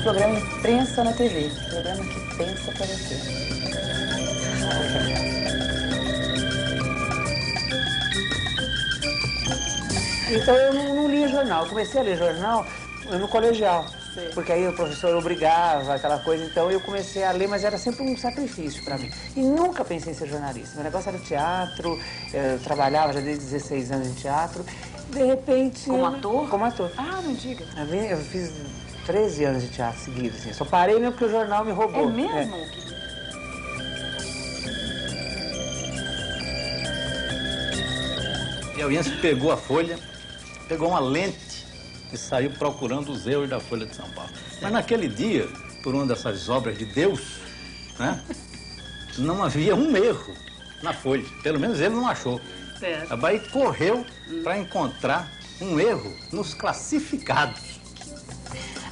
programa Imprensa na TV, programa que pensa pra você. Então eu não lia jornal, eu comecei a ler jornal no colegial. Sim. Porque aí o professor obrigava, aquela coisa, então eu comecei a ler, mas era sempre um sacrifício para mim. E nunca pensei em ser jornalista. Meu negócio era teatro, eu trabalhava já desde 16 anos em teatro. De repente... Como ator? Como ator. Ah, não diga. Eu fiz 13 anos de teatro seguidos, assim. Só parei mesmo porque o jornal me roubou. É mesmo? E a Uiense pegou a folha, pegou uma lente e saiu procurando os erros da Folha de São Paulo. Mas naquele dia, por uma dessas obras de Deus, né, não havia um erro na Folha. Pelo menos ele não achou. Certo. A Bahia correu para encontrar um erro nos classificados.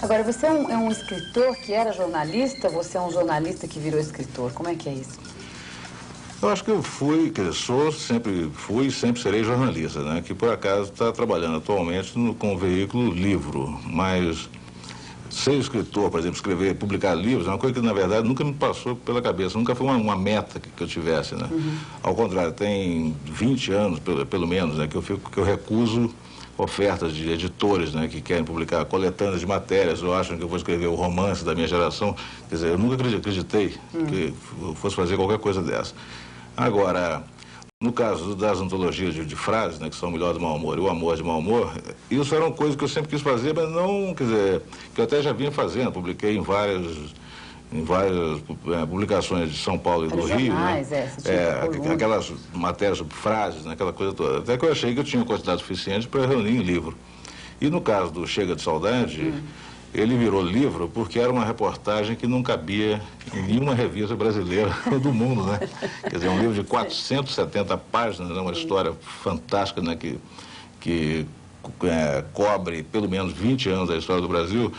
Agora, você é um escritor que era jornalista, você é um jornalista que virou escritor. Como é que é isso? Eu acho que eu fui, que sou, sempre fui e sempre serei jornalista, né? Que por acaso está trabalhando atualmente com o veículo Livro, mas ser escritor, por exemplo, escrever, publicar livros, é uma coisa que na verdade nunca me passou pela cabeça, nunca foi uma meta que eu tivesse, né? Ao contrário, tem 20 anos, pelo menos, né, que eu recuso ofertas de editores, né, que querem publicar coletâneas de matérias, ou acham que eu vou escrever o romance da minha geração. Quer dizer, eu nunca acreditei que eu fosse fazer qualquer coisa dessa. Agora, no caso das antologias de frases, né, que são O Melhor do Mau Humor e O Amor de Mau Humor, isso eram coisas que eu sempre quis fazer, mas não, quer dizer, que eu até já vinha fazendo, publiquei em várias publicações de São Paulo e do Rio, jornais, né? Aquelas matérias sobre frases, né? Aquela coisa toda. Até que eu achei que eu tinha quantidade suficiente para reunir em livro. E no caso do Chega de Saudade, ele virou livro porque era uma reportagem que não cabia em nenhuma revista brasileira do mundo, né? Quer dizer, um livro de 470 páginas, né? Uma história fantástica, né? Que cobre pelo menos 20 anos da história do Brasil,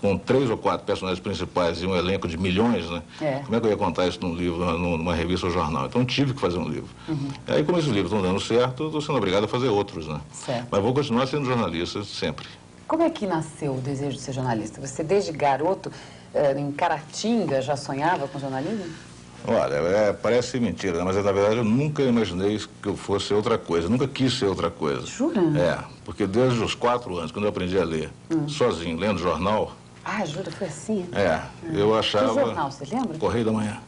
com 3 ou 4 personagens principais e um elenco de milhões, né? Como é que eu ia contar isso num livro, numa revista ou jornal? Então tive que fazer um livro. Aí, como esses livros estão dando certo, estou sendo obrigado a fazer outros, né? Certo. Mas vou continuar sendo jornalista sempre. Como é que nasceu o desejo de ser jornalista? Você, desde garoto, em Caratinga, já sonhava com jornalismo? Olha, parece mentira, né? Mas na verdade eu nunca imaginei que eu fosse outra coisa, nunca quis ser outra coisa. Jura? Porque desde os 4 anos, quando eu aprendi a ler, sozinho, lendo jornal... Ah, jura? Foi assim? Eu achava... Que jornal, você lembra? Correio da Manhã.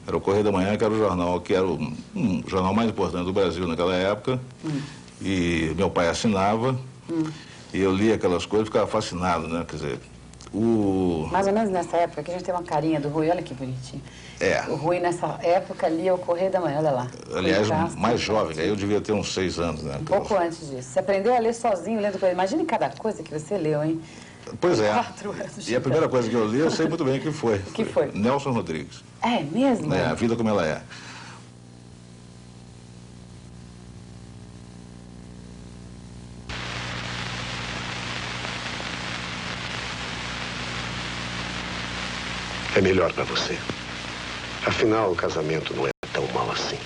Era o Correio da Manhã, que era o jornal, que era o jornal mais importante do Brasil naquela época. E meu pai assinava, e eu lia aquelas coisas e ficava fascinado, né? Quer dizer, mais ou menos nessa época, que a gente tem uma carinha do Rui, olha que bonitinho. O Rui, nessa época, lia o Correio da Manhã, olha lá. Aliás, mais jovem, aí eu devia ter uns 6 anos, né? Um pouco antes disso. Você aprendeu a ler sozinho, lendo Correio. Imagine cada coisa que você leu, hein? Pois é. 4 anos. E a primeira coisa que eu li, eu sei muito bem o que foi. O que foi? Nelson Rodrigues. É mesmo? A Vida Como Ela É. É melhor para você. Afinal, o casamento não é tão mal assim.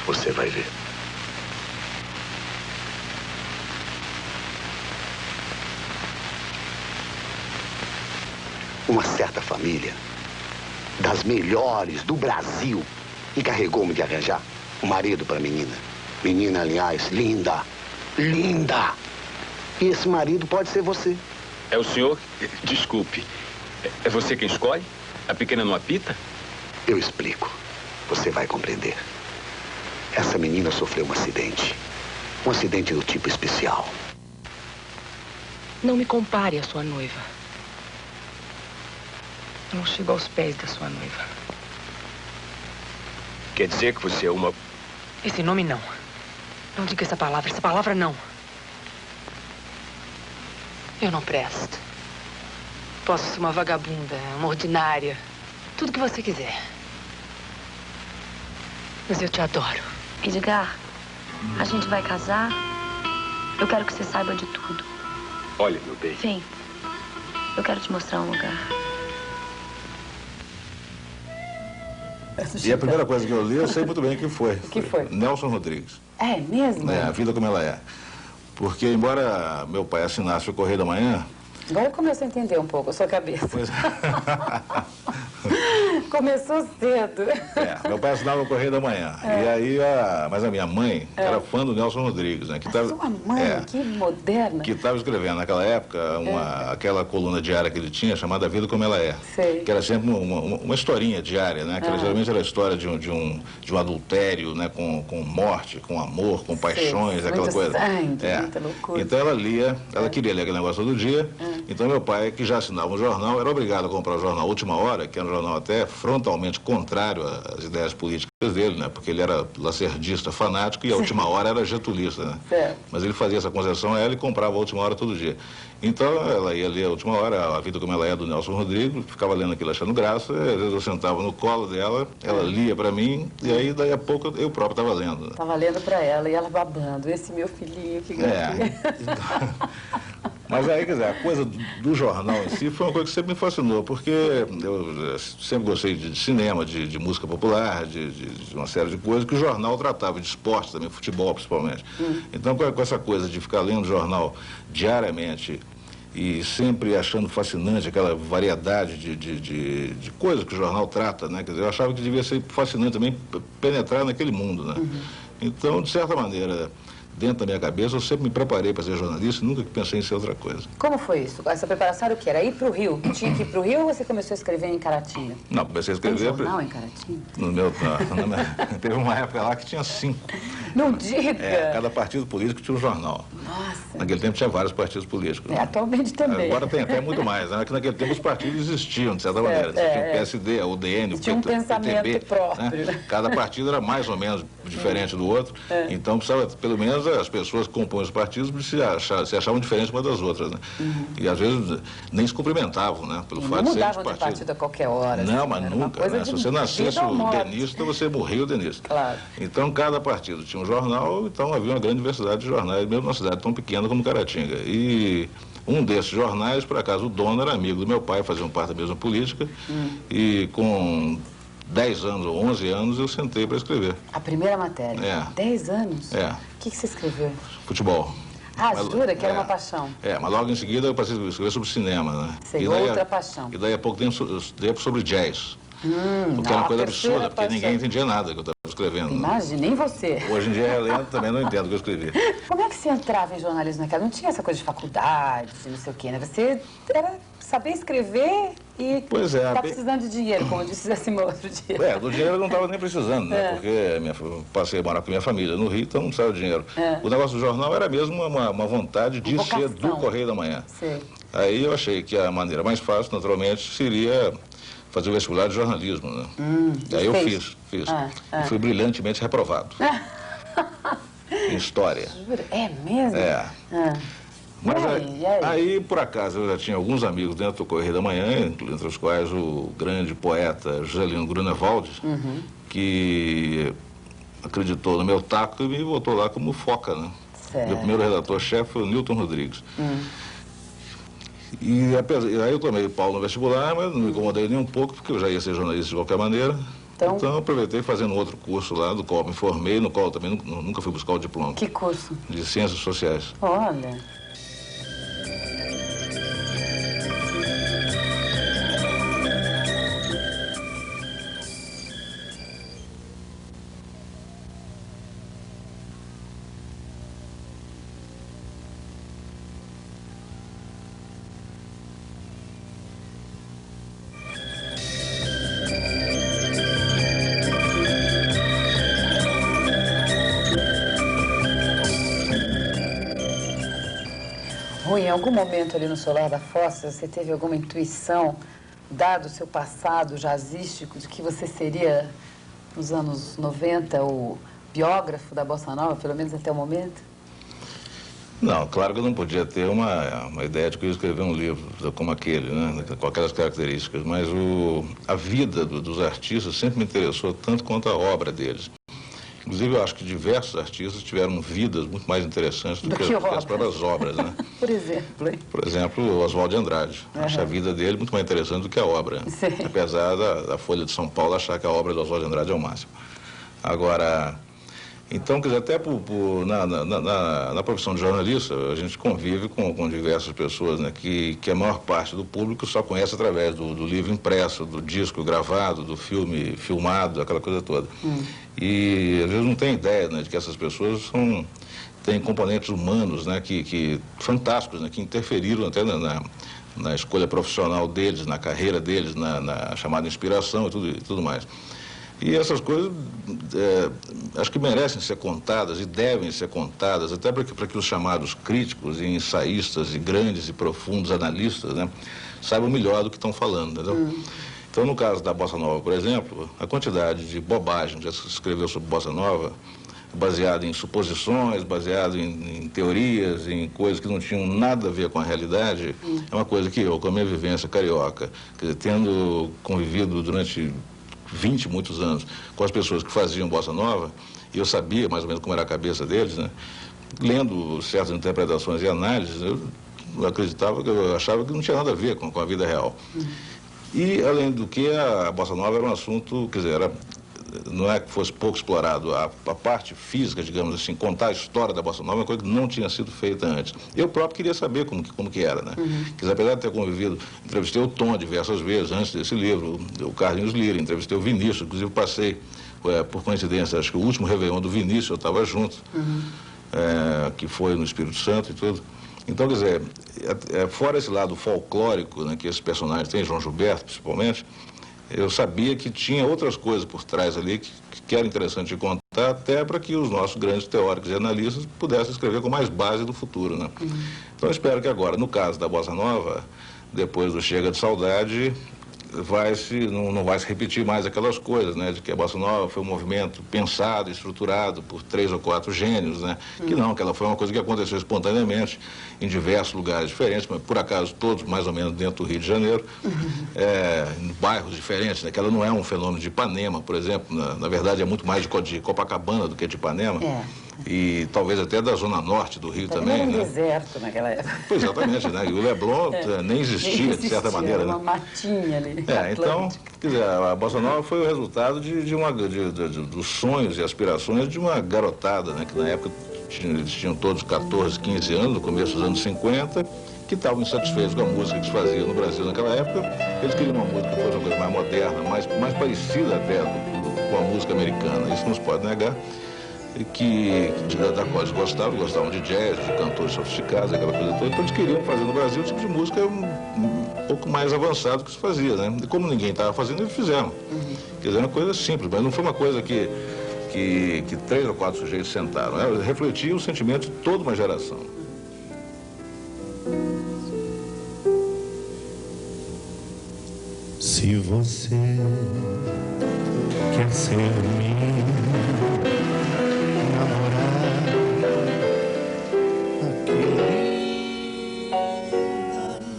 Você vai ver. Uma certa família, das melhores do Brasil, encarregou-me de arranjar um marido para a menina. Menina, aliás, linda. Linda! E esse marido pode ser você. É o senhor? Desculpe. É você quem escolhe? A pequena não apita? Eu explico. Você vai compreender. Essa menina sofreu um acidente. Um acidente do tipo especial. Não me compare à sua noiva. Não chego aos pés da sua noiva. Quer dizer que você é uma... Esse nome não. Não diga essa palavra não. Eu não presto. Posso ser uma vagabunda, uma ordinária, tudo que você quiser. Mas eu te adoro. Edgar, a gente vai casar? Eu quero que você saiba de tudo. Olha, meu bem. Vem. Eu quero te mostrar um lugar. E a primeira coisa que eu li, eu sei muito bem o que foi. O que foi? Nelson Rodrigues. É mesmo? A Vida Como Ela É. Porque, embora meu pai assinasse o Correio da Manhã... Agora começou a entender um pouco a sua cabeça. Pois... Começou cedo. Meu pai assinava o Correio da Manhã. E aí, mas a minha mãe era fã do Nelson Rodrigues, né? Sua mãe, que moderna. Que estava escrevendo naquela época aquela coluna diária que ele tinha, chamada Vida Como Ela É. Sei. Que era sempre uma historinha diária, né? Que geralmente era a história de um adultério, né? Com morte, com amor, com paixões, aquela muito coisa. Sangue, muita loucura. Então ela queria ler aquele negócio todo dia. Então meu pai, que já assinava um jornal, era obrigado a comprar o jornal Última Hora, que era um jornal até frontalmente contrário às ideias políticas dele, né? Porque ele era lacerdista fanático e a Última Hora era getulista, né? Certo. Mas ele fazia essa concessão a ela e comprava a Última Hora todo dia. Então ela ia ler a Última Hora, A Vida Como Ela É, do Nelson Rodrigues, ficava lendo aquilo achando graça, às vezes eu sentava no colo dela, ela lia para mim, e aí daí a pouco eu próprio estava lendo. Estava lendo para ela e ela babando, esse meu filhinho, que gracinha. Mas aí, quer dizer, a coisa do jornal em si foi uma coisa que sempre me fascinou, porque eu sempre gostei de cinema, de música popular, de uma série de coisas que o jornal tratava, de esporte também, futebol principalmente. Então, com essa coisa de ficar lendo jornal diariamente e sempre achando fascinante aquela variedade de coisas que o jornal trata, né? Quer dizer, eu achava que devia ser fascinante também penetrar naquele mundo, né? Então, de certa maneira, dentro da minha cabeça, eu sempre me preparei para ser jornalista, nunca pensei em ser outra coisa. Como foi isso? Essa preparação era o quê? Era ir para o Rio? Tinha que ir para o Rio ou você começou a escrever em Caratinga? Não, comecei a escrever... Tem jornal em Caratinga? Teve uma época lá que tinha 5. Não diga! Cada partido político tinha um jornal. Nossa! Naquele tempo tinha vários partidos políticos. Atualmente também. Agora tem até muito mais, né? Que naquele tempo os partidos existiam, de certa maneira. Tinha o PSD, a UDN, o tinha um pensamento PTB, próprio. Né? Cada partido era mais ou menos diferente do outro. Então, precisava, pelo menos, as pessoas que compõem os partidos se achavam diferentes umas das outras, né? E às vezes nem se cumprimentavam, né? Pelo fato de serem mudavam de partido a qualquer hora. Não, assim, mas nunca, né? Se você nascesse denista, você morria o denista. Claro. Então, cada partido tinha um jornal, então havia uma grande diversidade de jornais, mesmo numa cidade tão pequena como Caratinga. E um desses jornais, por acaso, o dono era amigo do meu pai, faziam parte da mesma política, e com 10 anos ou 11 anos eu sentei para escrever. A primeira matéria? 10 anos? O que você escreveu? Futebol. Jura que era uma paixão? Mas logo em seguida eu passei a escrever sobre cinema, né? Sei, outra paixão. E daí a pouco tempo sobre jazz. Porque era uma coisa absurda, porque ninguém entendia nada que eu estava escrevendo. Imagina, nem você. Hoje em dia, lendo, também não entendo o que eu escrevi. Como é que você entrava em jornalismo naquela? Não tinha essa coisa de faculdade, não sei o quê, né? Você era saber escrever e tá precisando de dinheiro, como eu disse assim outro dia. Do dinheiro eu não estava nem precisando, né? Porque passei a morar com minha família no Rio, então não precisava de dinheiro. O negócio do jornal era mesmo uma vontade de ser do Correio da Manhã. Sei. Aí eu achei que a maneira mais fácil, naturalmente, seria fazer o vestibular de jornalismo, né? Aí eu fiz. E fui brilhantemente reprovado. Em história. Jura? É mesmo? Mas aí, por acaso, eu já tinha alguns amigos dentro do Correio da Manhã, entre os quais o grande poeta Juscelino Grunewald, que acreditou no meu taco e me botou lá como foca, né? Meu primeiro redator-chefe foi o Newton Rodrigues. E aí eu tomei pau no vestibular, mas não me incomodei nem um pouco, porque eu já ia ser jornalista de qualquer maneira. Então eu aproveitei fazendo outro curso lá, do qual me formei, no qual também nunca fui buscar o diploma. Que curso? De Ciências Sociais. Olha. Rui, em algum momento ali no Solar da Fossa, você teve alguma intuição, dado o seu passado jazzístico, de que você seria, nos anos 90, o biógrafo da Bossa Nova, pelo menos até o momento? Não, claro que eu não podia ter uma ideia de que eu ia escrever um livro como aquele, né, com aquelas características, mas a vida dos artistas sempre me interessou tanto quanto a obra deles. Inclusive, eu acho que diversos artistas tiveram vidas muito mais interessantes do que as próprias obras, né? Por exemplo, hein? Por exemplo, o Oswald de Andrade. Acho a vida dele muito mais interessante do que a obra. Sim. Apesar da Folha de São Paulo achar que a obra do Oswald de Andrade é o máximo. Agora, Então, quer dizer, até na profissão de jornalista, a gente convive com diversas pessoas, né, que a maior parte do público só conhece através do livro impresso, do disco gravado, do filme filmado, aquela coisa toda. E às vezes não tem ideia, né, de que essas pessoas têm componentes humanos, né, que fantásticos, né, que interferiram até na escolha profissional deles, na carreira deles, na chamada inspiração e tudo mais. E essas coisas, acho que merecem ser contadas e devem ser contadas, até para que os chamados críticos e ensaístas e grandes e profundos analistas, né, saibam melhor do que estão falando, entendeu? Então, no caso da Bossa Nova, por exemplo, a quantidade de bobagem que já se escreveu sobre Bossa Nova, baseado em suposições, baseado em teorias, em coisas que não tinham nada a ver com a realidade, é uma coisa que eu, com a minha vivência carioca, quer dizer, tendo convivido durante 20 e muitos anos com as pessoas que faziam Bossa Nova, e eu sabia mais ou menos como era a cabeça deles, né? Lendo certas interpretações e análises, eu acreditava, eu achava que não tinha nada a ver com a vida real. E, além do que, a Bossa Nova era um assunto, quer dizer, não é que fosse pouco explorado, a parte física, digamos assim, contar a história da Bossa Nova é uma coisa que não tinha sido feita antes. Eu próprio queria saber como que era, né? Quer dizer, apesar de ter convivido, entrevistei o Tom diversas vezes antes desse livro, o Carlinhos Lira, entrevistei o Vinícius, inclusive passei, por coincidência, acho que o último Réveillon do Vinícius eu estava junto, que foi no Espírito Santo e tudo. Então, quer dizer, fora esse lado folclórico, né, que esses personagens têm, João Gilberto principalmente, eu sabia que tinha outras coisas por trás ali que era interessante de contar, até para que os nossos grandes teóricos e analistas pudessem escrever com mais base do futuro, né? Então, eu espero que agora, no caso da Bossa Nova, depois do Chega de Saudade, não vai se repetir mais aquelas coisas, né, de que a Bossa Nova foi um movimento pensado, estruturado por 3 ou 4 gênios, né, que ela foi uma coisa que aconteceu espontaneamente em diversos lugares diferentes, mas por acaso todos mais ou menos dentro do Rio de Janeiro, em bairros diferentes, né, que ela não é um fenômeno de Ipanema, por exemplo, na verdade é muito mais de Copacabana do que de Ipanema. E talvez até da zona norte do Rio também, era um né? deserto naquela época. Pois exatamente, né? E o Leblon nem existia, de certa maneira, uma né? matinha ali. Então, quer dizer, a Bossa Nova foi o resultado dos sonhos e aspirações de uma garotada, né? Que na época eles tinham todos 14, 15 anos, no começo dos anos 50, que estavam insatisfeitos com a música que se fazia no Brasil naquela época. Eles queriam uma música que fosse uma coisa mais moderna, mais parecida até com a música americana, isso não se pode negar. Da qual eles gostavam de jazz, de cantores sofisticados, aquela coisa toda. Então eles queriam fazer no Brasil um tipo de música um pouco mais avançado que se fazia, né? E como ninguém estava fazendo, eles fizeram. Quer dizer, uma coisa simples, mas não foi uma coisa que 3 ou 4 sujeitos sentaram. Ela refletia o sentimento de toda uma geração. Se você quer ser meu namorado, aquele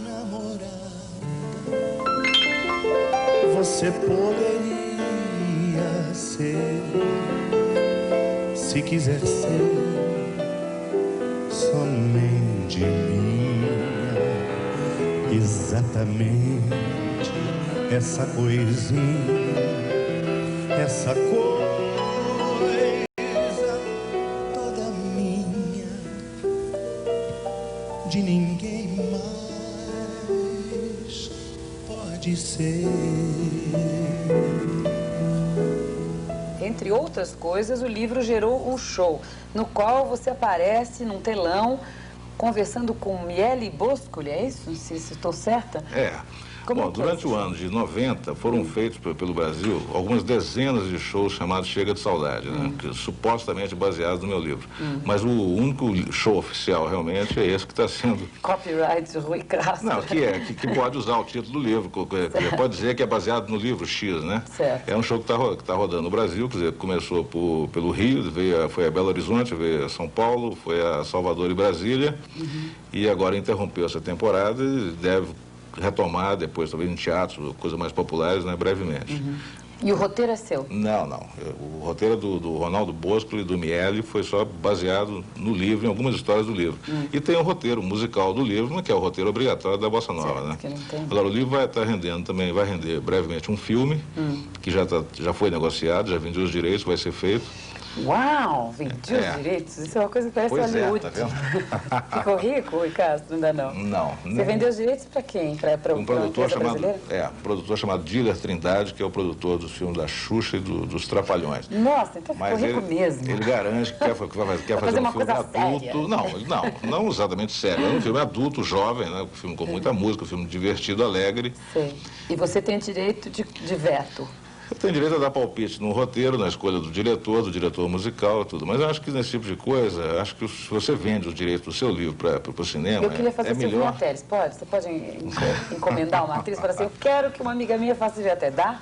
namorado, você poderia ser, se quiser ser, somente minha, exatamente. Essa coisinha, essa coisa toda minha, de ninguém mais pode ser. Entre outras coisas, o livro gerou um show, no qual você aparece num telão, conversando com Miele Boscoli, é isso? Não sei se estou certa? Bom, durante o ano de 90 foram feitos pelo Brasil algumas dezenas de shows chamados Chega de Saudade, né? Que, supostamente baseados no meu livro. Mas o único show oficial realmente é esse que está sendo... Copyright Rui Castro. Não, que pode usar o título do livro, pode dizer que é baseado no livro X, né? Certo. É um show que está rodando no Brasil, quer dizer, começou pelo Rio, foi a Belo Horizonte, veio a São Paulo, foi a Salvador e Brasília, e agora interrompeu essa temporada e deve retomar depois, talvez em teatros, coisas mais populares, né, brevemente. E o roteiro é seu? Não, não. O roteiro do Ronaldo Bosco e do Miele foi só baseado no livro, em algumas histórias do livro. E tem o roteiro musical do livro, que é o roteiro obrigatório da Bossa Nova, certo, né? Que não tem. Agora, o livro vai estar rendendo também, vai render brevemente um filme, que já foi negociado, já vendeu os direitos, vai ser feito. Uau, vendi os direitos? Isso é uma coisa que parece Pois Hollywood. tá vendo? Ficou rico, Rui Castro? Ainda não? Não. Você vendeu os direitos para quem? Para um produtor chamado Díler Trindade, que é o produtor dos filmes da Xuxa e dos Trapalhões. Nossa, então ficou rico mesmo. Ele garante que quer fazer um filme adulto. Não exatamente sério. É um filme adulto, jovem, né? Um filme com muita música, um filme divertido, alegre. Sei. E você tem direito de veto? Eu tenho direito a dar palpite no roteiro, na escolha do diretor musical, tudo. Mas eu acho que nesse tipo de coisa, acho que se você vende os direitos do seu livro para o cinema, eu queria fazer Silvia Teles, pode? Você pode encomendar uma atriz para assim, eu quero que uma amiga minha faça Silvia Teles, dá?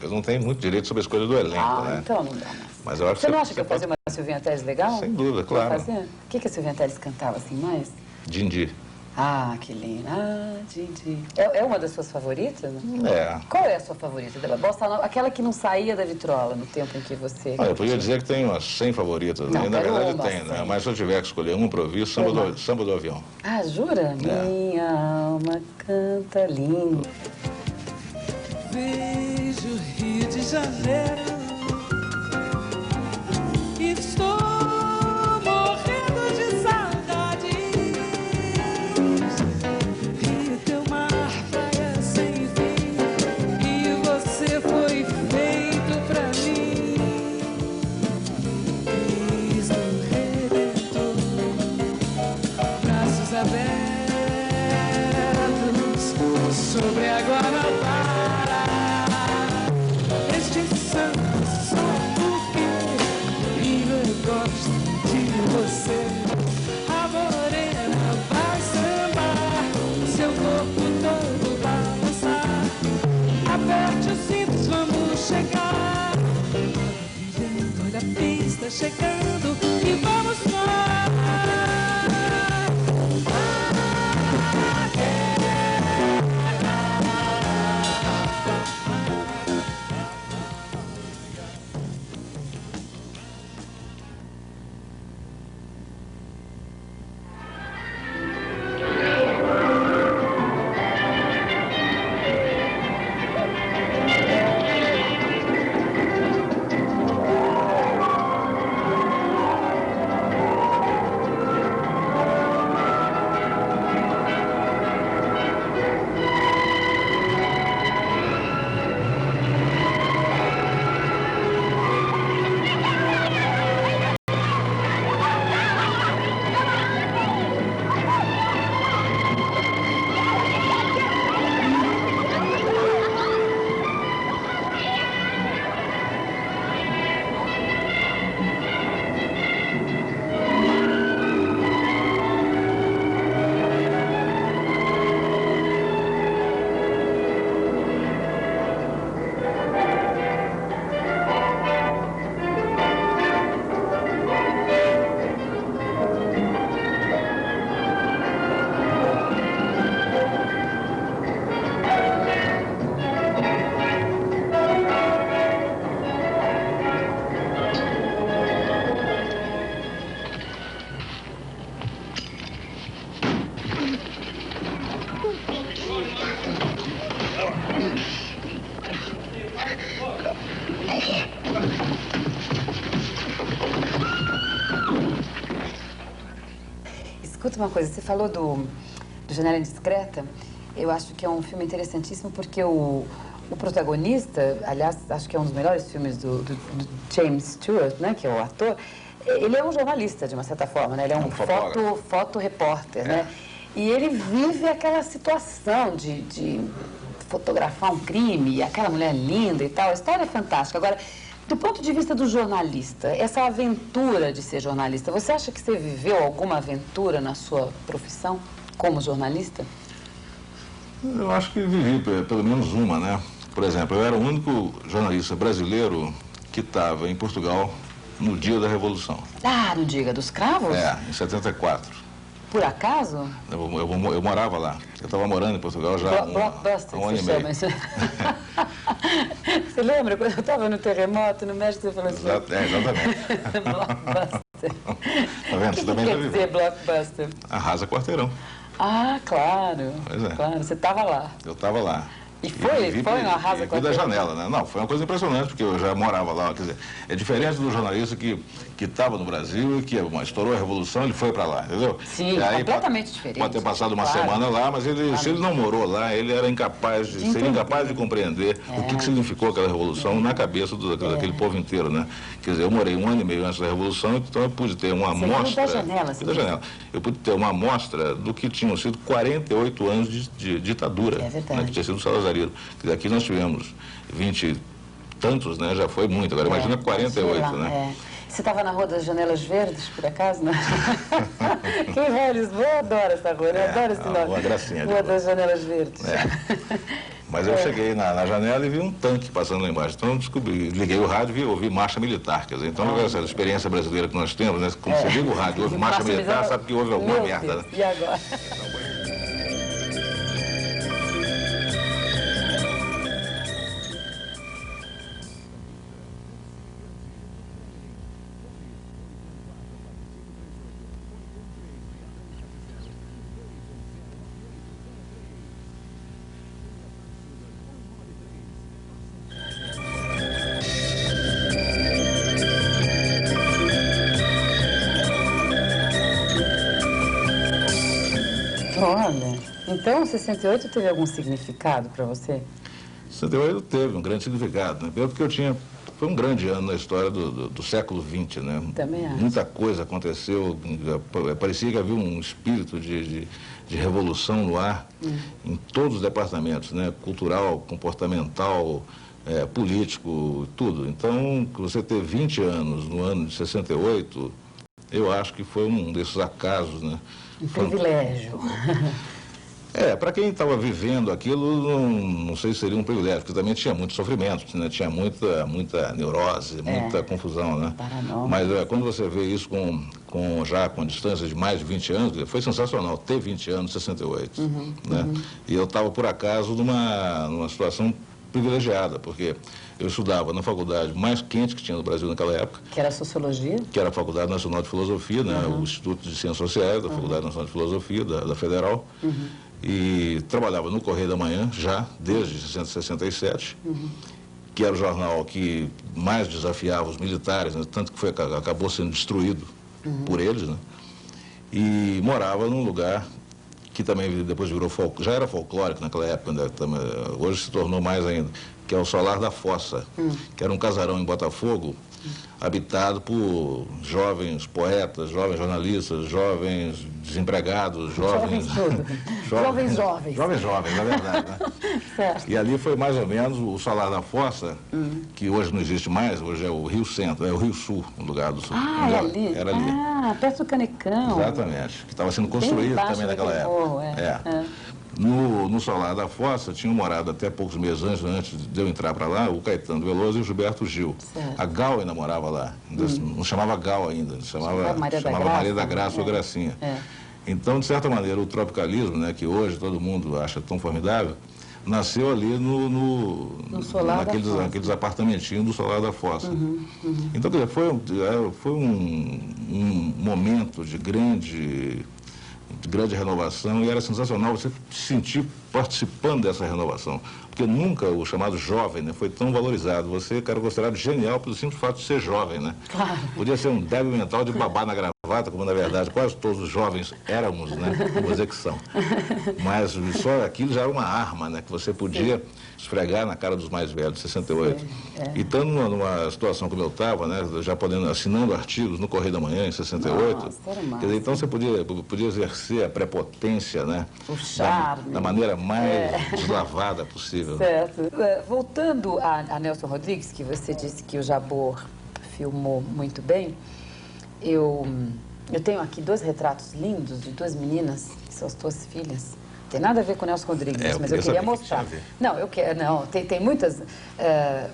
Eu não tenho muito direito sobre a escolha do elenco, né? Então não dá mais. Mas eu acho você não acha que eu fazer uma Silvia Teles legal? Sem dúvida, claro. O que a Silvia Teles cantava assim mais? Dindi. Ah, que linda. Ah, Dindi. É uma das suas favoritas? É. Qual é a sua favorita dela? Bossa Nova, aquela que não saía da vitrola no tempo em que você... Olha, eu podia dizer que tem umas 100 favoritas, né? Na verdade tem, né? Mas se eu tiver que escolher um para ouvir, Samba do Avião. Ah, jura? Minha alma canta lindo. Vejo o Rio de Janeiro e estou morrendo de saudade. Rio, teu mar, praia sem fim, e você foi feito pra mim. Cristo Redentor, braços abertos sobre a Guanabara. Este santo só porque eu gosto de você. A morena vai sambar, seu corpo todo balançar. Aperte os cintos, vamos chegar. Brilhando, olha a pista chegando e vamos lá. Escuta uma coisa, você falou do Janela Indiscreta. Eu acho que é um filme interessantíssimo porque o protagonista, aliás, acho que é um dos melhores filmes do James Stewart, né, que é o ator, ele é um jornalista, de uma certa forma, né? Ele é um fotorepórter, né? E ele vive aquela situação de fotografar um crime, aquela mulher linda e tal. A história é fantástica. Agora, do ponto de vista do jornalista, essa aventura de ser jornalista, você acha que você viveu alguma aventura na sua profissão como jornalista? Eu acho que vivi pelo menos uma, né? Por exemplo, eu era o único jornalista brasileiro que estava em Portugal no dia da Revolução. Ah, no dia dos cravos? É, em 74. Por acaso? Eu morava lá. Eu estava morando em Portugal já há um ano e meio. Você lembra quando eu estava no terremoto no México, você falou assim? Exatamente. Blockbuster. Tá vendo? O que quer dizer blockbuster? Arrasa quarteirão. Ah, claro. Pois é. Claro, você estava lá. Eu estava lá. E foi no Arrasa Quarteirão? Da janela, né? Não, foi uma coisa impressionante, porque eu já morava lá. Quer dizer, é diferente do jornalista que estava no Brasil e que estourou a Revolução, ele foi para lá, entendeu? Sim, aí, completamente diferente. Pode ter passado uma semana lá, mas se ele não morou lá, ele era incapaz, seria incapaz de compreender o que significou aquela Revolução na cabeça daquele povo inteiro, né? Quer dizer, eu morei 1 ano e meio antes da Revolução, então eu pude ter uma amostra... da janela, sim. Da janela. Eu pude ter uma amostra do que tinham sido 48 anos de ditadura, É verdade. né, que tinha sido o salazarismo. Quer dizer, aqui nós tivemos 20 e tantos, né? Já foi muito, agora imagina 48, lá, né? Você estava na Rua das Janelas Verdes, por acaso, não? Quem vai a Lisboa adora essa rua, eu adoro esse nome. Rua Gracinha. Rua das Janelas Verdes. Mas eu cheguei na janela e vi um tanque passando lá embaixo. Então eu descobri, liguei o rádio e ouvi marcha militar. Quer dizer, então essa experiência brasileira que nós temos, né? Quando você liga o rádio e ouve marcha militar, sabe que houve alguma merda, né? E agora? Olha, então 68 teve algum significado para você? 68 teve um grande significado, né? Primeiro porque foi um grande ano na história do século XX, né? Também acho. Muita coisa aconteceu, parecia que havia um espírito de revolução no ar em todos os departamentos, né? Cultural, comportamental, político, tudo. Então, você ter 20 anos no ano de 68, eu acho que foi um desses acasos, né? Um privilégio. Para quem estava vivendo aquilo, não sei se seria um privilégio, porque também tinha muito sofrimento, né? Tinha muita neurose, muita confusão, né? Paranoia. Mas quando você vê isso já com a distância de mais de 20 anos, foi sensacional ter 20 anos em 68, né? E eu estava, por acaso, numa situação privilegiada, porque eu estudava na faculdade mais quente que tinha no Brasil naquela época. Que era a Sociologia? Que era a Faculdade Nacional de Filosofia, né? O Instituto de Ciências Sociais da Faculdade Nacional de Filosofia, da Federal. E trabalhava no Correio da Manhã, já desde 1967, que era o jornal que mais desafiava os militares, né? Tanto que acabou sendo destruído por eles, né? E morava num lugar que também depois virou já era folclórico naquela época, né? Hoje se tornou mais ainda, que é o Solar da Fossa, que era um casarão em Botafogo, habitado por jovens poetas, jovens jornalistas, jovens desempregados, jovens jovens, na verdade, né? Certo. E ali foi mais ou menos o Solar da Fossa, que hoje não existe mais, hoje é o Rio Centro, é o Rio Sul, no lugar do Sul. Ah, é ali? Era ali. Ah, perto do Canecão. Exatamente, que estava sendo construído também naquela época. No Solar da Fossa tinham morado até poucos meses antes de eu entrar para lá, o Caetano Veloso e o Gilberto Gil. Certo. A Gal ainda morava lá, não chamava Gal ainda, chamava Maria da Graça ou Gracinha. Então, de certa maneira, o tropicalismo, né, que hoje todo mundo acha tão formidável, nasceu ali naqueles apartamentinhos do Solar da Fossa. Então, quer dizer, foi um momento de grande renovação e era sensacional você se sentir participando dessa renovação, porque nunca o chamado jovem, né, foi tão valorizado. Você era considerado genial pelo simples fato de ser jovem, né? Claro. Podia ser um débil mental de babá na gravata, como na verdade quase todos os jovens éramos, né? Vamos dizer que são. Mas só aquilo já era uma arma, né, que você podia esfregar na cara dos mais velhos, de 68. E estando numa situação como eu estava, né, já assinando artigos no Correio da Manhã, em 68, Nossa, quer dizer, então você podia exercer a prepotência, né, o charme, da maneira mais deslavada possível. Certo. Voltando a Nelson Rodrigues, que você disse que o Jabor filmou muito bem, eu tenho aqui 2 retratos lindos de 2 meninas, que são as tuas filhas. Tem nada a ver com o Nelson Rodrigues, mas eu queria mostrar. Tem muitas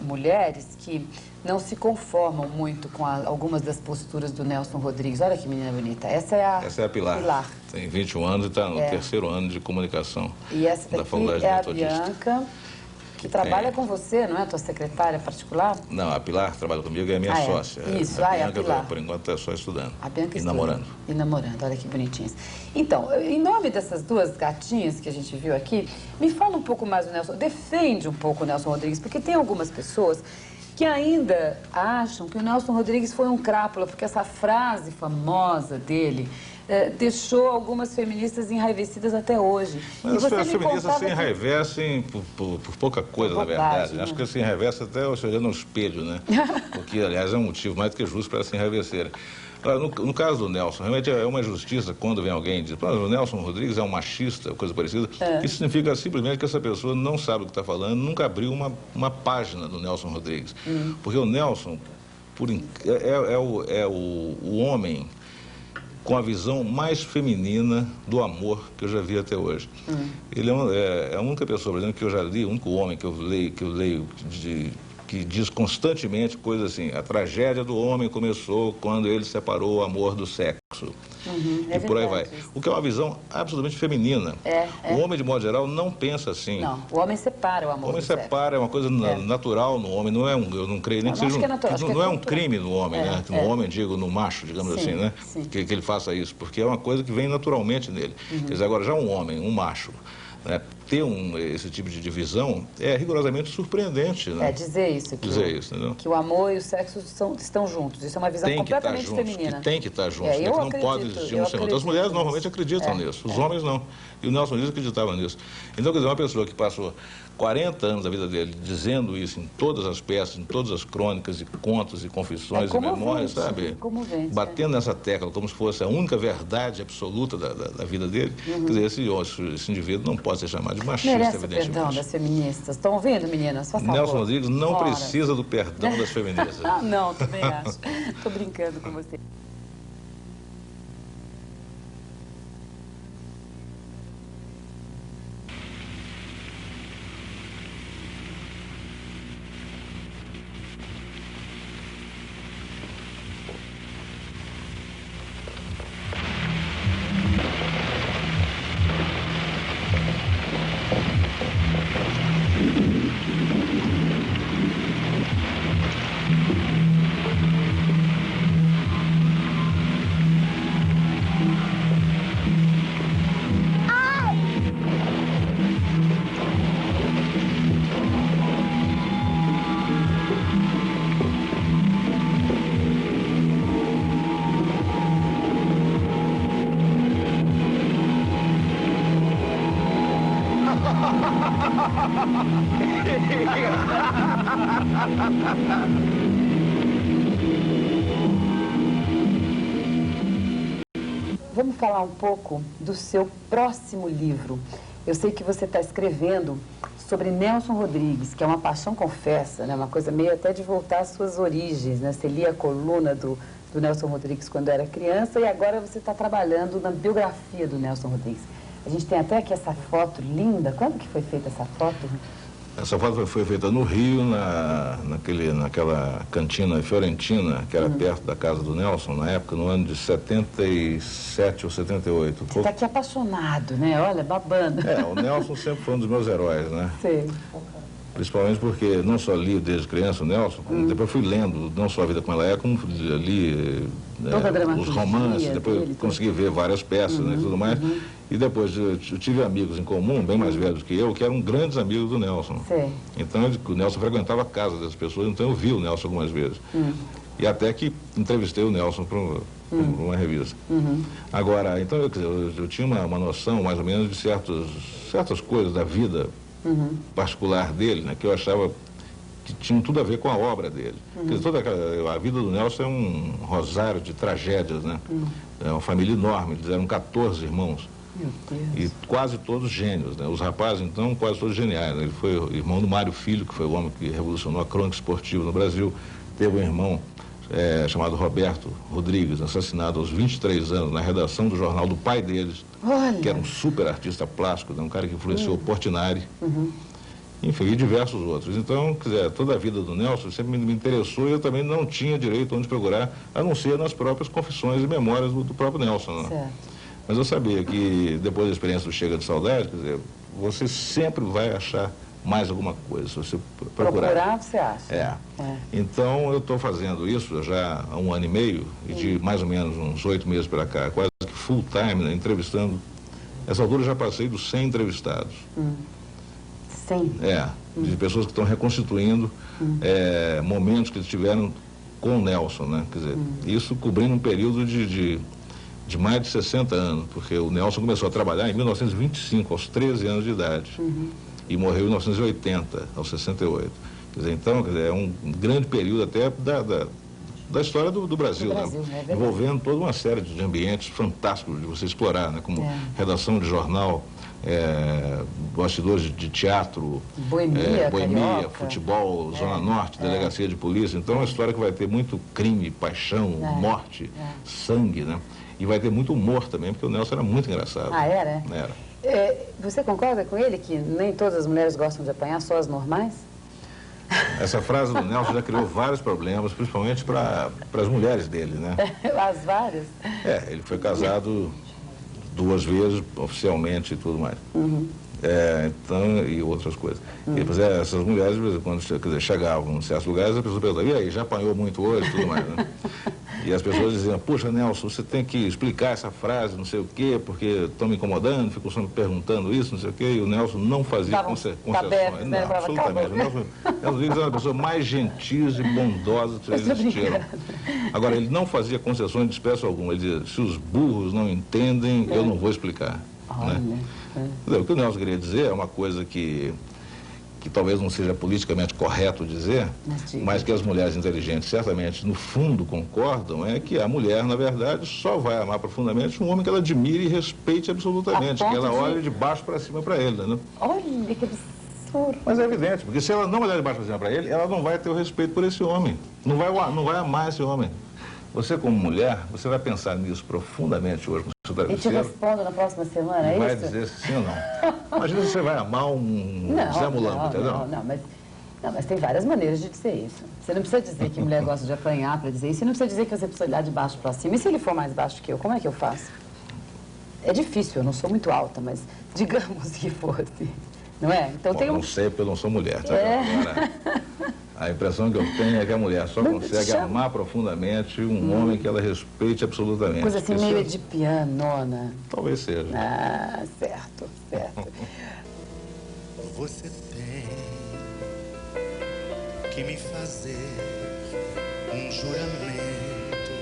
mulheres que não se conformam muito com algumas das posturas do Nelson Rodrigues. Olha que menina bonita. Essa é a Pilar. Tem 21 anos e está no 3º ano de comunicação. E essa daqui é a Bianca, que trabalha com você, não é? A tua secretária particular? Não, a Pilar trabalha comigo, é a minha sócia. Isso, a Bianca, Pilar. Por enquanto está só estudando. A Bianca e namorando. E namorando, olha que bonitinhas. Então, em nome dessas duas gatinhas que a gente viu aqui, me fala um pouco mais do Nelson, defende um pouco o Nelson Rodrigues, porque tem algumas pessoas que ainda acham que o Nelson Rodrigues foi um crápula, porque essa frase famosa dele deixou algumas feministas enraivecidas até hoje. Mas as feministas se enraivecem por pouca coisa, na verdade. Né? Acho que se enraivece até olhando no espelho, né? O que, aliás, é um motivo mais do que justo para se enraivecerem. No caso do Nelson, realmente é uma injustiça quando vem alguém e diz: o Nelson Rodrigues é um machista, coisa parecida. Isso significa simplesmente que essa pessoa não sabe o que está falando, nunca abriu uma página do Nelson Rodrigues. Porque o Nelson é o homem com a visão mais feminina do amor que eu já vi até hoje. Ele é a única pessoa, por exemplo, que eu já li, o único homem que eu leio que diz constantemente coisas assim: a tragédia do homem começou quando ele separou o amor do sexo. E por aí vai. O que é uma visão absolutamente feminina. O homem, de modo geral, não pensa assim. Não, o homem separa o amor do sexo. O homem separa, é uma coisa natural no homem, não é eu não creio nem que seja não é um crime no homem, né? No homem, digo, no macho, digamos assim, né? Que ele faça isso, porque é uma coisa que vem naturalmente nele. Quer dizer, agora, já um homem, um macho, né, ter esse tipo de divisão é rigorosamente surpreendente, né? Dizer isso. Que o amor e o sexo estão juntos. Isso é uma visão completamente feminina. Que tem que estar juntos, que não pode existir um sem outro. As mulheres normalmente acreditam nisso, os homens não. E o Nelson Rodrigues acreditava nisso. Então, quer dizer, uma pessoa que passou 40 anos da vida dele dizendo isso em todas as peças, em todas as crônicas e contos e confissões e memórias, sabe? Batendo nessa tecla como se fosse a única verdade absoluta da vida dele. Quer dizer, esse indivíduo não pode ser chamado de machista, merece evidentemente. O perdão das feministas. Estão ouvindo, meninas? Faz favor. Nelson Rodrigues não precisa do perdão das feministas. Não, também acho. Estou brincando com você. Vamos falar um pouco do seu próximo livro. Eu sei que você está escrevendo sobre Nelson Rodrigues, que é uma paixão confessa, né? Uma coisa meio até de voltar às suas origens, né? Você lia a coluna do Nelson Rodrigues quando era criança e agora você está trabalhando na biografia do Nelson Rodrigues. A gente tem até aqui essa foto linda. Quando que foi feita essa foto? Essa foto foi feita no Rio, naquela cantina fiorentina, que era perto da casa do Nelson, na época, no ano de 77 ou 78. Você está aqui apaixonado, né? Olha, babando. O Nelson sempre foi um dos meus heróis, né? Sei. Principalmente porque não só li desde criança o Nelson, como depois fui lendo, não só A Vida Como Ela É, como li os romances, depois consegui ver várias peças, né, e tudo mais. E depois eu tive amigos em comum, bem mais velhos que eu, que eram grandes amigos do Nelson. Sim. Então o Nelson frequentava a casa dessas pessoas, então eu vi o Nelson algumas vezes. E até que entrevistei o Nelson para uma revista. Agora, então eu tinha uma noção mais ou menos de certas coisas da vida particular dele, né, que eu achava que tinham tudo a ver com a obra dele. Quer dizer, a vida do Nelson é um rosário de tragédias, né? É uma família enorme, eles eram 14 irmãos. Meu Deus. E quase todos gênios, né? Os rapazes, então, quase todos geniais, né? Ele foi o irmão do Mário Filho, que foi o homem que revolucionou a crônica esportiva no Brasil. Teve um irmão chamado Roberto Rodrigues, assassinado aos 23 anos na redação do jornal do pai deles. Olha. Que era um super artista plástico, né? Um cara que influenciou Portinari. Enfim, e diversos outros. Então, quer dizer, toda a vida do Nelson sempre me interessou e eu também não tinha direito onde procurar, a não ser nas próprias confissões e memórias do próprio Nelson. Né? Certo. Mas eu sabia que, depois da experiência do Chega de Saudade, quer dizer, você sempre vai achar mais alguma coisa, se você procurar. Procurar, você acha? É. Então, eu estou fazendo isso já há 1 ano e meio, e de mais ou menos uns 8 meses para cá, quase que full time, né, entrevistando. Nessa altura eu já passei dos 100 entrevistados. 100? De pessoas que estão reconstituindo momentos que eles tiveram com o Nelson, né? Quer dizer, isso cobrindo um período de mais de 60 anos, porque o Nelson começou a trabalhar em 1925, aos 13 anos de idade, e morreu em 1980, aos 68. Quer dizer, então, é um grande período até da história do Brasil, né? Envolvendo toda uma série de ambientes fantásticos de você explorar, né? Como redação de jornal, bastidores de teatro, boemia, futebol, Zona Norte, delegacia de polícia. Então é uma história que vai ter muito crime, paixão, morte, sangue, né? E vai ter muito humor também, porque o Nelson era muito engraçado. Ah, era? Era. Você concorda com ele que nem todas as mulheres gostam de apanhar, só as normais? Essa frase do Nelson já criou vários problemas, principalmente para as mulheres dele, né? As várias? Ele foi casado 2 vezes, oficialmente e tudo mais. Então, e outras coisas. Essas mulheres, de vez em quando, chegavam em certos lugares, a pessoa perguntava, e aí, já apanhou muito hoje e tudo mais, né? E as pessoas diziam, puxa, Nelson, você tem que explicar essa frase, não sei o quê, porque estão me incomodando, ficam só me perguntando isso, não sei o quê, e o Nelson não fazia concessões. Não, absolutamente. O Nelson Rodrigues era a pessoa mais gentis e bondosa que existiram. Agora, ele não fazia concessões de espécie alguma. Ele dizia, se os burros não entendem, eu não vou explicar. Né? O que o Nelson queria dizer é uma coisa que talvez não seja politicamente correto dizer, mas que as mulheres inteligentes certamente no fundo concordam, é que a mulher, na verdade, só vai amar profundamente um homem que ela admire e respeite absolutamente, que ela olhe de baixo para cima para ele, né? Olha que absurdo. Mas é evidente, porque se ela não olhar de baixo para cima para ele, ela não vai ter o respeito por esse homem, não vai amar esse homem. Você, como mulher, você vai pensar nisso profundamente hoje com o seu travesseiro. E te respondo na próxima semana, é isso? Vai dizer se sim ou não. Imagina se você vai amar um Zé Mulambo, entendeu? Não, mas tem várias maneiras de dizer isso. Você não precisa dizer que mulher gosta de apanhar para dizer isso. Você não precisa dizer que você precisa olhar de baixo para cima. E se ele for mais baixo que eu, como é que eu faço? É difícil, eu não sou muito alta, mas digamos que fosse. Não é? Então tem não sei, porque eu não sou mulher, sabe? Agora, a impressão que eu tenho é que a mulher só consegue amar profundamente um homem que ela respeite absolutamente. Coisa assim, meio de pianona. Talvez seja. Ah, certo. Você tem que me fazer um juramento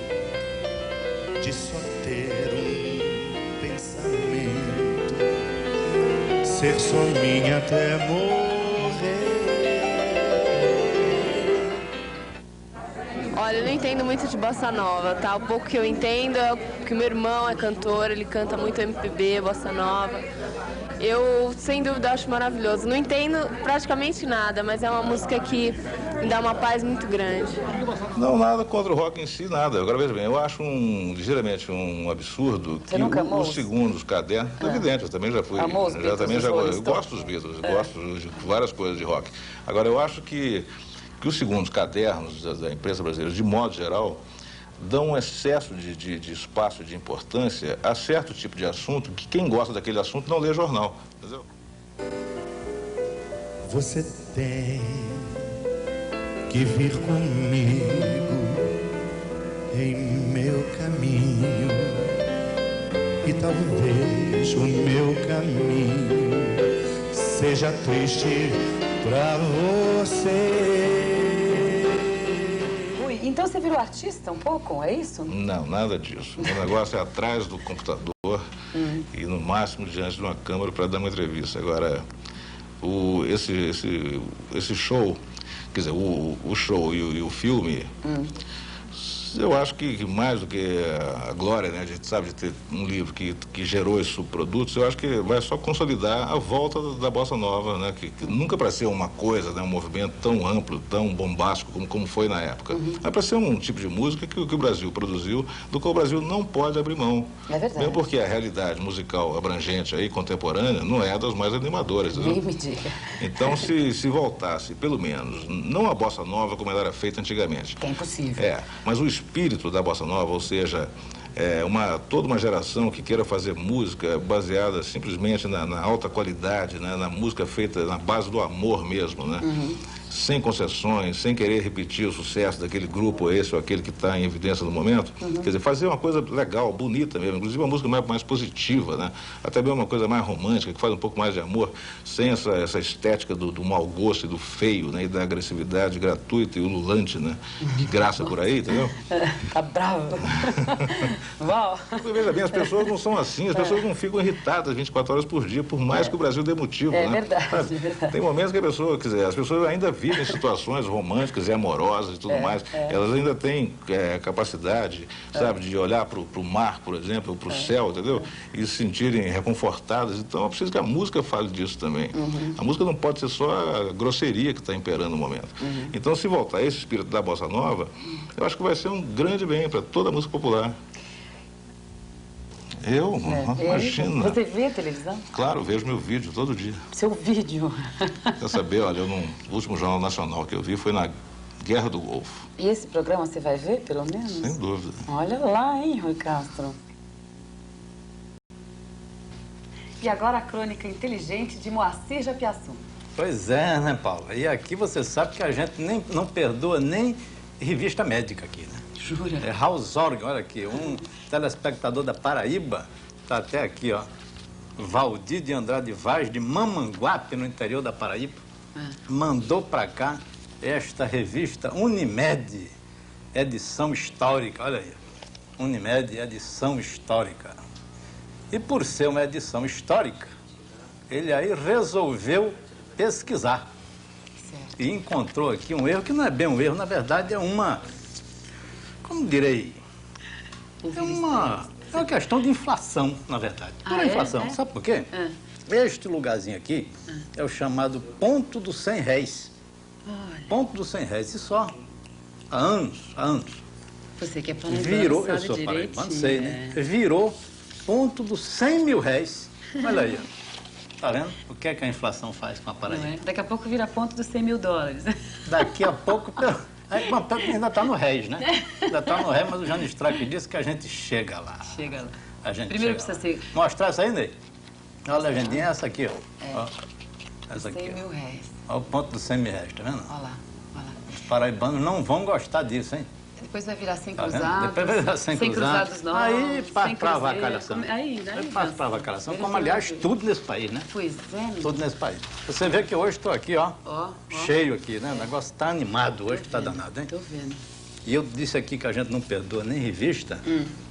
de só ter um pensamento, ser só minha até morrer. Olha, eu não entendo muito de bossa nova, tá? O pouco que eu entendo é que o meu irmão é cantor, ele canta muito MPB, bossa nova. Eu, sem dúvida, acho maravilhoso. Não entendo praticamente nada, mas é uma música que me dá uma paz muito grande. Não, nada contra o rock em si, nada. Agora, veja bem, eu acho ligeiramente um absurdo que os segundos cadernos... É evidente, eu também já fui... Eu gosto dos Beatles, gosto de várias coisas de rock. Agora, eu acho que os segundos cadernos da imprensa brasileira, de modo geral, dão um excesso de espaço, de importância a certo tipo de assunto que quem gosta daquele assunto não lê jornal, entendeu? Você tem que vir comigo em meu caminho, e talvez o meu caminho seja triste pra você. Então você virou artista um pouco, é isso? Não, nada disso. O negócio é atrás do computador e no máximo diante de uma câmera para dar uma entrevista. Agora, esse show, quer dizer, o show e o filme, eu acho que mais do que a glória, né, a gente sabe de ter um livro que gerou esses subprodutos, eu acho que vai só consolidar a volta da bossa nova, né, que nunca para ser uma coisa, né, um movimento tão amplo, tão bombástico como foi na época. É para ser um tipo de música que o Brasil produziu, do qual o Brasil não pode abrir mão. É verdade. Mesmo porque a realidade musical abrangente aí, contemporânea, não é das mais animadoras. Nem me diga. Então, se voltasse, pelo menos, não a bossa nova como ela era feita antigamente. É impossível. Mas o espírito da bossa nova, ou seja, toda uma geração que queira fazer música baseada simplesmente na alta qualidade, né? Na música feita na base do amor mesmo, né? Sem concessões, sem querer repetir o sucesso daquele grupo, esse ou aquele que está em evidência no momento. Quer dizer, fazer uma coisa legal, bonita mesmo, inclusive uma música mais positiva, né? Até mesmo uma coisa mais romântica, que faz um pouco mais de amor, sem essa estética do mau gosto e do feio, né? E da agressividade gratuita e ululante, né? De graça por aí, entendeu? Tá bravo. Uau. Veja bem, as pessoas não são assim, as pessoas não ficam irritadas 24 horas por dia, por mais que o Brasil dê motivo, né? Verdade, é verdade. Tem momentos que a pessoa, quer dizer, as pessoas ainda vivem situações românticas e amorosas e tudo mais. Elas ainda têm capacidade, sabe, de olhar para o mar, por exemplo, ou para o céu, entendeu? E se sentirem reconfortadas. Então, é preciso que a música fale disso também. A música não pode ser só a grosseria que está imperando no momento. Então, se voltar esse espírito da bossa nova, eu acho que vai ser um grande bem para toda a música popular. Imagina. Você vê a televisão? Claro, vejo meu vídeo todo dia. Seu vídeo? Quer saber, olha, o último Jornal Nacional que eu vi foi na Guerra do Golfo. E esse programa você vai ver, pelo menos? Sem dúvida. Olha lá, hein, Rui Castro? E agora a crônica inteligente de Moacir Japiaçu. Pois é, né, Paula? E aqui você sabe que a gente não perdoa nem revista médica aqui, né? Jura? É House Organ, olha aqui, um telespectador da Paraíba, tá até aqui, ó, Valdir de Andrade Vaz, de Mamanguape, no interior da Paraíba, mandou para cá esta revista Unimed, edição histórica, olha aí, Unimed, edição histórica. E por ser uma edição histórica, ele aí resolveu pesquisar. Certo. E encontrou aqui um erro que não é bem um erro, na verdade é uma... Como direi? É uma questão de inflação, na verdade. Pura inflação. Sabe por quê? Este lugarzinho aqui é o chamado ponto dos 100 réis. Olha. Ponto dos 100 réis. E só há anos. Você que é paraibano, virou, sabe eu sou paraibano, sei, né? É. Virou ponto dos 100 mil réis. Olha aí, ó. Tá vendo? O que é que a inflação faz com a Paraíba? Daqui a pouco vira ponto dos 100 mil dólares. Daqui a pouco... Ainda está no réis, né? Ainda está no réis, mas o Jânio Strack disse que a gente chega lá. Chega lá. A gente Primeiro chega precisa lá. ser... Mostrar essa aí, Ney? Olha a legendinha, essa aqui, ó. Ó, essa aqui, 100 mil réis. Olha o ponto dos 100 mil réis, tá vendo? Olha lá. Os paraibanos não vão gostar disso, hein? Depois vai virar 100 Tá cruzados. Depois vai virar 100 cruzados novos. Aí passa para a avacalhação. Aí passa para a avacalhação, como aliás tudo nesse país, né? Pois é. Tudo nesse país. Você vê que hoje estou aqui, ó, cheio aqui, né? O negócio está animado hoje, está danado, hein? Tô vendo. E eu disse aqui que a gente não perdoa nem revista,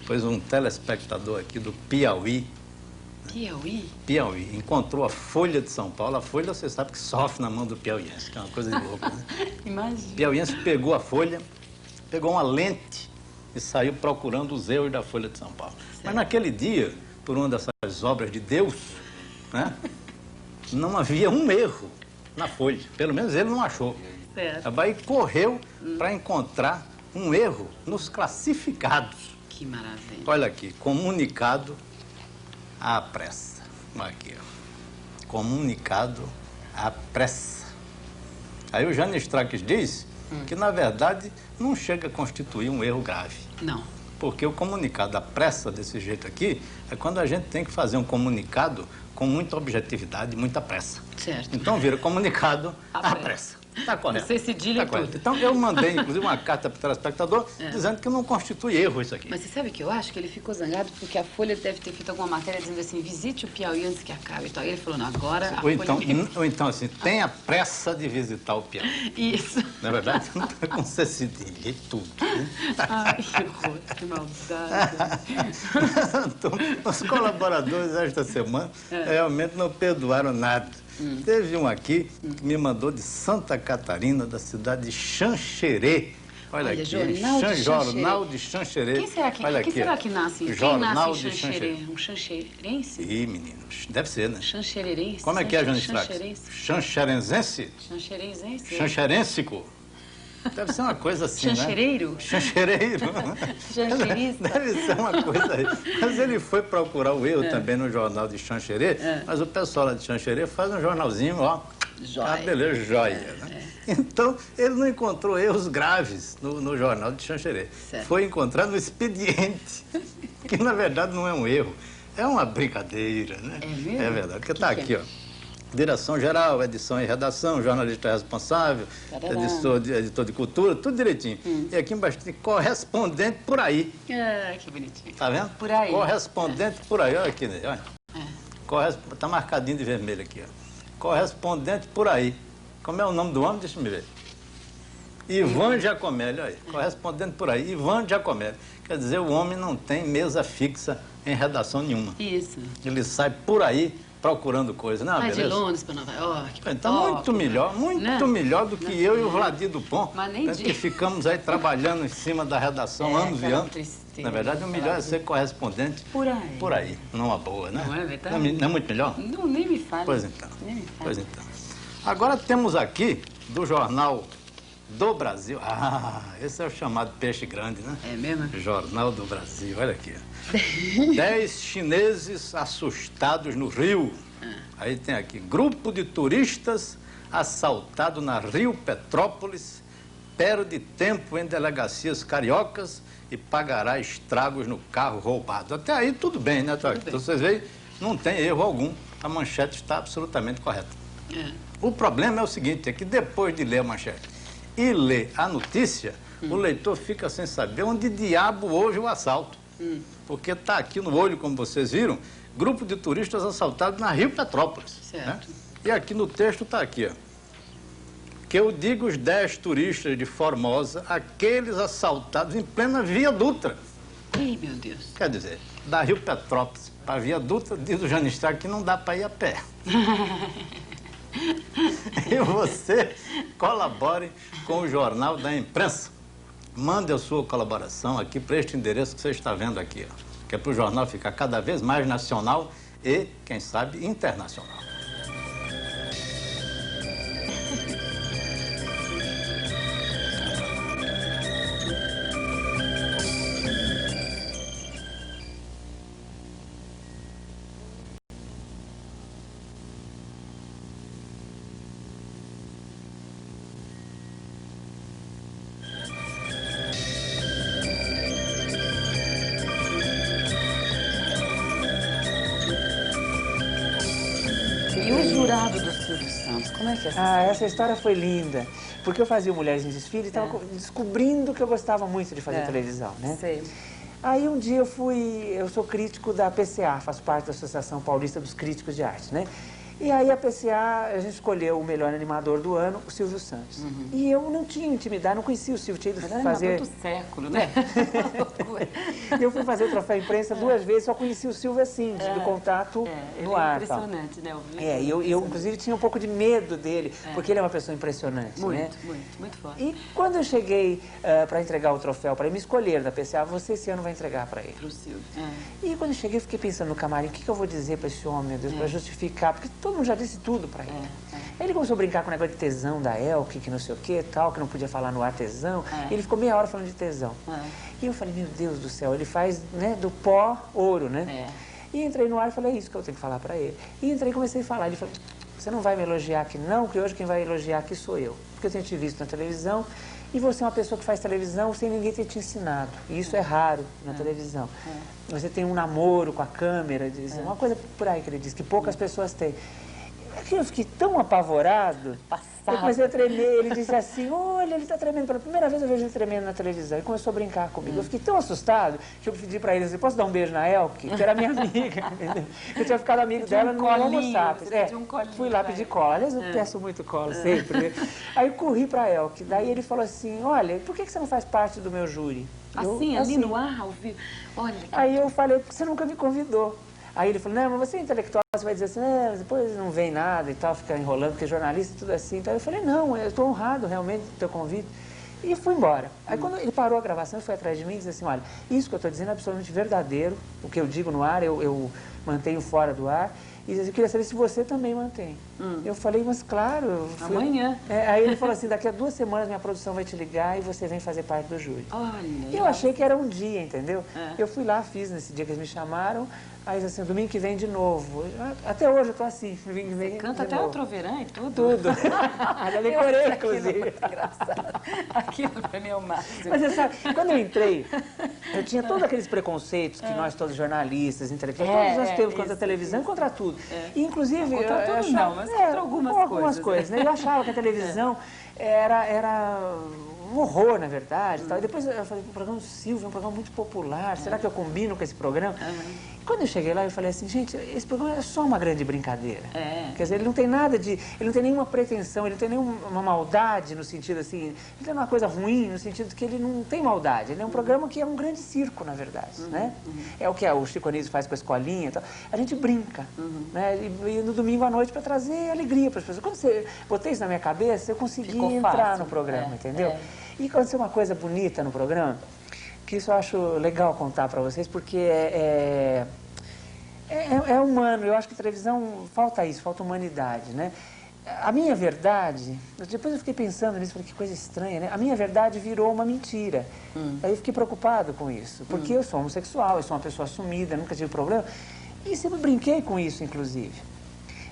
pois um telespectador aqui do Piauí. Piauí. Encontrou a Folha de São Paulo. A Folha, você sabe que sofre na mão do piauiense, que é uma coisa de louco, né? Imagina. O piauiense pegou a Folha, pegou uma lente e saiu procurando os erros da Folha de São Paulo. Certo. Mas naquele dia, por uma dessas obras de Deus, né, não havia um erro na Folha. Pelo menos ele não achou. Certo. Aí correu para encontrar um erro nos classificados. Que maravilha. Olha aqui, comunicado à pressa. Olha aqui, ó. Comunicado à pressa. Aí o Jânio Strack diz que, na verdade, não chega a constituir um erro grave. Não. Porque o comunicado à pressa, desse jeito aqui, é quando a gente tem que fazer um comunicado com muita objetividade e muita pressa. Certo. Então vira comunicado à pressa. Está correto. Você cedilha tá tudo. Então eu mandei, inclusive, uma carta para o telespectador dizendo que não constitui erro isso aqui. Mas você sabe o que eu acho? Que ele ficou zangado porque a Folha deve ter feito alguma matéria dizendo assim, visite o Piauí antes que acabe. Então ele falou, não, agora a ou então assim, tenha pressa de visitar o Piauí. Isso. Não é verdade? Com C cedilha e tudo. Ai, que horror, que maldade. Então, os colaboradores esta semana realmente não perdoaram nada. Teve um aqui que me mandou de Santa Catarina, da cidade de Xanxerê. Olha aqui, Jornal de Xanxerê. Quem será que, olha quem aqui, será que nasce? Jornal Quem nasce em Xanxerê? Um xanxerense? Ih, meninos, deve ser, né? Xanxerense? Como é que é, Jânio Strack? Xanxerense? Xanxerense? Xanxerensico? Deve ser uma coisa assim, Xanxereiro? Né? Xanxereiro? Xanxerista? Deve ser uma coisa aí. Mas ele foi procurar o erro também no jornal de Xanxerê, mas o pessoal lá de Xanxerê faz um jornalzinho, ó. Joia. Ah, beleza, joia. Né? Então, ele não encontrou erros graves no jornal de Xanxerê. Foi encontrar no expediente. Que na verdade não é um erro, é uma brincadeira, né? É mesmo? É verdade, porque está aqui, ó. Direção-geral, edição e redação, jornalista responsável, editor de cultura, tudo direitinho. E aqui embaixo tem correspondente por aí. Ah, que bonitinho. Tá vendo? Por aí. Correspondente por aí, olha aqui, né? Olha. Tá marcadinho de vermelho aqui, ó. Correspondente por aí. Como é o nome do homem? Deixa eu me ver. Ivan Giacomelli, olha aí. Correspondente por aí, Ivan Giacomelli. Quer dizer, o homem não tem mesa fixa em redação nenhuma. Isso. Ele sai por aí procurando coisa, não, Vai beleza? de Londres para Nova York. Então, muito melhor do que eu e o Vladir Dupont. Mas nem que ficamos aí trabalhando em cima da redação anos e anos. Tristeza. Na verdade, o melhor é ser correspondente por aí, numa boa, né? Não é verdade? Não é muito melhor? Não, nem me fale. Pois então. Nem me fale. Pois então. Agora temos aqui, do Jornal do Brasil. Ah, esse é o chamado peixe grande, né? É mesmo? Jornal do Brasil, olha aqui. 10 chineses assustados no Rio. Aí tem aqui, grupo de turistas assaltado na Rio Petrópolis, perde tempo em delegacias cariocas e pagará estragos no carro roubado. Até aí tudo bem, né, Toque? Então vocês veem, não tem erro algum, a manchete está absolutamente correta. O problema é o seguinte, é que depois de ler a manchete e ler a notícia, o leitor fica sem saber onde diabo houve o assalto. Porque está aqui no olho, como vocês viram, grupo de turistas assaltados na Rio Petrópolis. Certo. Né? E aqui no texto está aqui, ó. Que eu digo os 10 turistas de Formosa, aqueles assaltados em plena Via Dutra. Ih, meu Deus. Quer dizer, da Rio Petrópolis para a Via Dutra, diz o Janistrar que não dá para ir a pé. E você colabore com o Jornal da Imprensa. Mande a sua colaboração aqui para este endereço que você está vendo aqui, ó, que é para o jornal ficar cada vez mais nacional e, quem sabe, internacional. E o jurado do Silvio Santos, como é que é essa história? Essa história foi linda, porque eu fazia Mulheres em Desfile e estava descobrindo que eu gostava muito de fazer televisão, né? Sei. Aí um dia eu sou crítico da PCA, faço parte da Associação Paulista dos Críticos de Arte, né? E aí a PCA, a gente escolheu o melhor animador do ano, o Silvio Santos. E eu não tinha intimidade, não conhecia o Silvio, tinha ido fazer... do século, né? Eu fui fazer o troféu imprensa 2 vezes, só conheci o Silvio assim, do contato no ar. É impressionante, né? E eu inclusive tinha um pouco de medo dele, porque ele é uma pessoa impressionante, muito, né? Muito forte. E quando eu cheguei para entregar o troféu para ele, me escolheram da PCA, você esse ano vai entregar para ele. Pro Silvio. E quando eu cheguei, eu fiquei pensando no camarim, o que eu vou dizer para esse homem, meu Deus, para justificar, porque todo mundo já disse tudo para ele. Aí ele começou a brincar com o negócio de tesão da Elke, que não sei o que, tal, que não podia falar no ar tesão. E ele ficou meia hora falando de tesão. E eu falei, meu Deus do céu, ele faz, né, do pó ouro, né? E entrei no ar e falei, é isso que eu tenho que falar para ele. E entrei e comecei a falar. Ele falou, você não vai me elogiar aqui não, porque hoje quem vai elogiar aqui sou eu. Porque eu tenho te visto na televisão e você é uma pessoa que faz televisão sem ninguém ter te ensinado. E isso é raro na televisão. Você tem um namoro com a câmera, uma coisa por aí que ele diz, que poucas pessoas têm. Eu fiquei tão apavorado, eu comecei a tremer, ele disse assim, olha, ele está tremendo, pela primeira vez eu vejo ele tremendo na televisão, ele começou a brincar comigo, eu fiquei tão assustado que eu pedi para ele, assim, posso dar um beijo na Elke? Que era minha amiga, entendeu? Eu tinha ficado amigo dela no Homo Sapiens. Fui lá pedir cola, aliás eu peço muito cola sempre, né? Aí eu corri para a Elke, daí ele falou assim, olha, por que você não faz parte do meu júri? Assim, ali no ar, ao vivo? Olha. Aí eu falei, porque você nunca me convidou. Aí ele falou, não, mas você é intelectual, você vai dizer assim, depois não vem nada e tal, fica enrolando, porque jornalista tudo assim. Então eu falei, não, eu estou honrado realmente do teu convite. E fui embora. Aí quando ele parou a gravação, ele foi atrás de mim e disse assim, olha, isso que eu estou dizendo é absolutamente verdadeiro, o que eu digo no ar, eu mantenho fora do ar. E eu queria saber se você também mantém. Eu falei, mas claro. Amanhã. Aí ele falou assim, daqui a 2 semanas minha produção vai te ligar e você vem fazer parte do júri. Olha. E eu achei que era um dia, entendeu? Eu fui lá, fiz nesse dia que eles me chamaram. Aí assim, domingo que vem de novo. Até hoje eu tô assim, domingo que vem. Você canta até o Troverã e tudo? Tudo. Já decorei, inclusive. Muito engraçado. Aquilo pra mim é o máximo. Mas você sabe, quando eu entrei, Eu tinha todos aqueles preconceitos que nós, todos jornalistas, intelectuais, todos nós temos contra a televisão e contra tudo. E, inclusive, contra tudo achava, não, mas contra algumas coisas. Né? Eu achava que a televisão era um horror, na verdade. Tal. E depois eu falei, o programa do Silvio é um programa muito popular, será que eu combino com esse programa? E quando eu cheguei lá, eu falei assim, gente, esse programa é só uma grande brincadeira. Quer dizer, ele não tem nada de... Ele não tem nenhuma pretensão, ele não tem nenhuma maldade no sentido assim... Ele tem uma coisa ruim no sentido que ele não tem maldade. Ele é um programa que é um grande circo, na verdade, né? É o que o Chico Anísio faz com a escolinha e tal. A gente brinca, né? E no domingo à noite para trazer alegria para as pessoas. Quando você botei isso na minha cabeça, eu consegui entrar no programa, entendeu? E aconteceu uma coisa bonita no programa, que isso eu acho legal contar para vocês, porque é humano. Eu acho que a televisão falta isso, falta humanidade, né? A minha verdade, depois eu fiquei pensando nisso, falei, que coisa estranha, né? A minha verdade virou uma mentira. Aí eu fiquei preocupado com isso, porque eu sou homossexual, eu sou uma pessoa assumida, nunca tive problema, e sempre brinquei com isso, inclusive.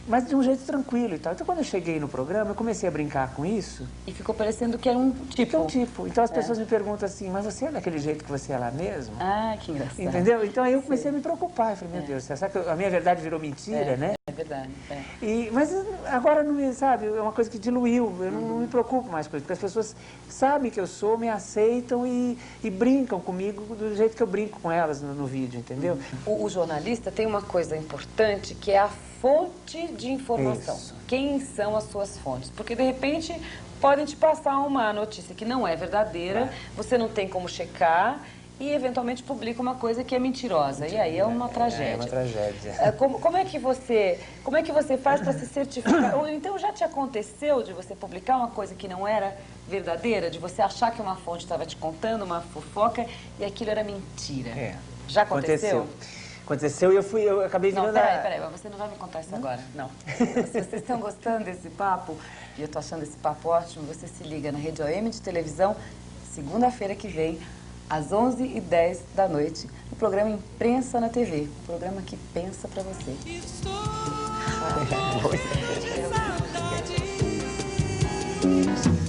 Mas de um jeito tranquilo e tal. Então, quando eu cheguei no programa, eu comecei a brincar com isso. E ficou parecendo que era um tipo. Que é um tipo. Então, as pessoas me perguntam assim, mas você é daquele jeito que você é lá mesmo? Ah, que engraçado. Entendeu? Então, aí eu comecei a me preocupar. Eu falei, meu Deus, será que a minha verdade virou mentira, né? É verdade. Mas agora, não me, sabe, é uma coisa que diluiu. Eu não me preocupo mais com isso. Porque as pessoas sabem que eu sou, me aceitam e brincam comigo do jeito que eu brinco com elas no vídeo, entendeu? O jornalista tem uma coisa importante que é a fonte de informação. Isso. Quem são as suas fontes? Porque, de repente, podem te passar uma notícia que não é verdadeira, você não tem como checar e, eventualmente, publica uma coisa que é mentirosa. E aí é uma tragédia. É uma tragédia. Como é que você faz para se certificar? Ou então já te aconteceu de você publicar uma coisa que não era verdadeira? De você achar que uma fonte estava te contando uma fofoca e aquilo era mentira? Já aconteceu? Aconteceu e eu acabei virando... Não, peraí, você não vai me contar isso agora, não. Se vocês estão gostando desse papo, e eu tô achando esse papo ótimo, você se liga na Rede OM de televisão, segunda-feira que vem, às 11h10 da noite, no programa Imprensa na TV, o programa que pensa pra você. Estou